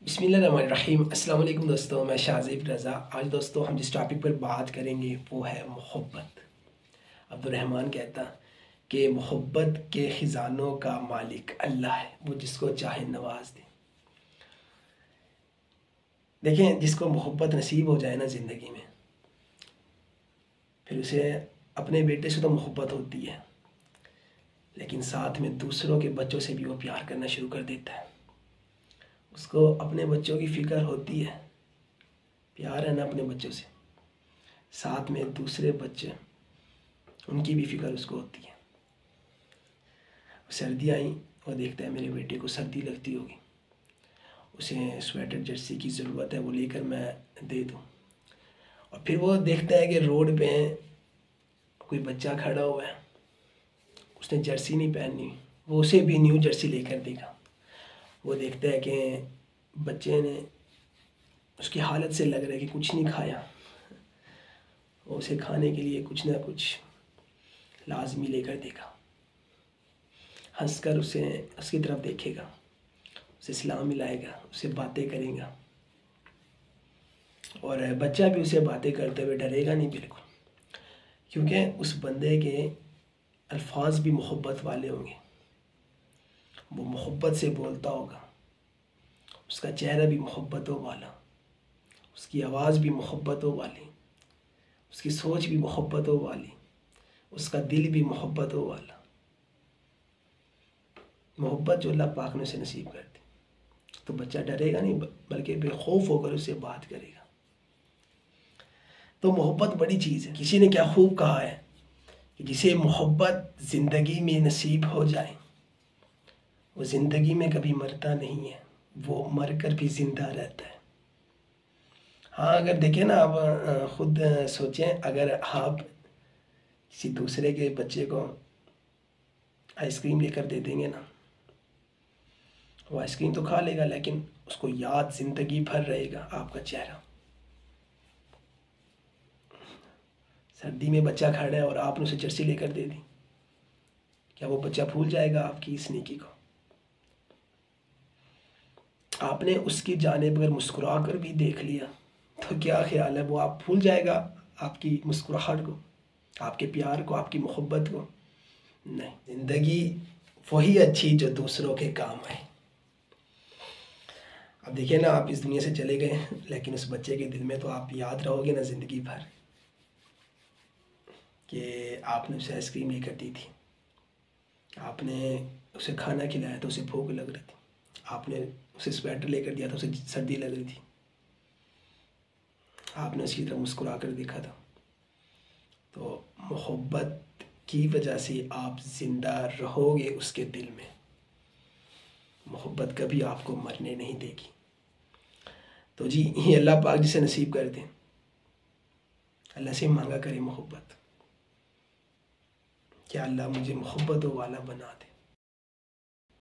बिस्मिल्लाहिर्रहमानिर्रहीम। अस्सलाम वालेकुम दोस्तों, मैं शाहज़ेब रज़ा। आज दोस्तों हम जिस टॉपिक पर बात करेंगे वो है मोहब्बत। अब्दुर्रहमान कहता कि मोहब्बत के ख़ज़ानों का मालिक अल्लाह है, वो जिसको चाहे नवाज दे। देखें, जिसको मोहब्बत नसीब हो जाए ना ज़िंदगी में, फिर उसे अपने बेटे से तो मोहब्बत होती है, लेकिन साथ में दूसरों के बच्चों से भी वो प्यार करना शुरू कर देता है। उसको अपने बच्चों की फ़िक्र होती है, प्यार है ना अपने बच्चों से, साथ में दूसरे बच्चे उनकी भी फ़िक्र उसको होती है। सर्दी आई, वो देखता है मेरे बेटे को सर्दी लगती होगी, उसे स्वेटर जर्सी की ज़रूरत है, वो लेकर मैं दे दूँ। और फिर वो देखता है कि रोड पे कोई बच्चा खड़ा हुआ है, उसने जर्सी नहीं पहनी, वो उसे भी न्यू जर्सी लेकर देगा। वो देखता है कि बच्चे ने उसकी हालत से लग रहा है कि कुछ नहीं खाया, वो उसे खाने के लिए कुछ ना कुछ लाजमी लेकर देगा। हंसकर उसे उसकी तरफ देखेगा, उसे सलाम मिलाएगा, उसे बातें करेगा, और बच्चा भी उसे बातें करते हुए डरेगा नहीं बिल्कुल, क्योंकि उस बंदे के अल्फाज भी मोहब्बत वाले होंगे, वो मोहब्बत से बोलता होगा, उसका चेहरा भी मोहब्बतों वाला, उसकी आवाज़ भी मोहब्बतों वाली, उसकी सोच भी मोहब्बतों वाली, उसका दिल भी मोहब्बतों वाला। मोहब्बत जो अल्लाह पाक ने उसे नसीब कर दी, तो बच्चा डरेगा नहीं, बल्कि बेखौफ होकर उससे बात करेगा। तो मोहब्बत बड़ी चीज़ है। किसी ने क्या खूब कहा है कि जिसे मोहब्बत ज़िंदगी में नसीब हो जाए वो ज़िंदगी में कभी मरता नहीं है, वो मर कर भी ज़िंदा रहता है। हाँ, अगर देखें ना, आप ख़ुद सोचें, अगर आप किसी दूसरे के बच्चे को आइसक्रीम लेकर दे देंगे ना, वो आइसक्रीम तो खा लेगा, लेकिन उसको याद ज़िंदगी भर रहेगा आपका चेहरा। सर्दी में बच्चा खड़ा है और आपने उसे जर्सी लेकर दे दी, क्या वो बच्चा भूल जाएगा आपकी इस नेकी को? आपने उसकी जानिब अगर मुस्कुरा कर भी देख लिया तो क्या ख्याल है, वो आप भूल जाएगा आपकी मुस्कुराहट को, आपके प्यार को, आपकी मोहब्बत को? नहीं, ज़िंदगी वही अच्छी जो दूसरों के काम आए। अब देखिए ना, आप इस दुनिया से चले गए, लेकिन उस बच्चे के दिल में तो आप याद रहोगे ना ज़िंदगी भर कि आपने उसे आइसक्रीम लेकर दी थी, आपने उसे खाना खिलाया तो उसे भूख लग रही थी, आपने उसे स्वेटर लेकर दिया था, उसे सर्दी लग रही थी, आपने उसकी तरफ मुस्कुरा कर देखा था। तो मोहब्बत की वजह से आप ज़िंदा रहोगे उसके दिल में। मोहब्बत कभी आपको मरने नहीं देगी। तो जी, ये अल्लाह पाक जिसे नसीब कर दें, अल्लाह से मांगा करें मोहब्बत, क्या अल्लाह मुझे मोहब्बतों वाला बना दे।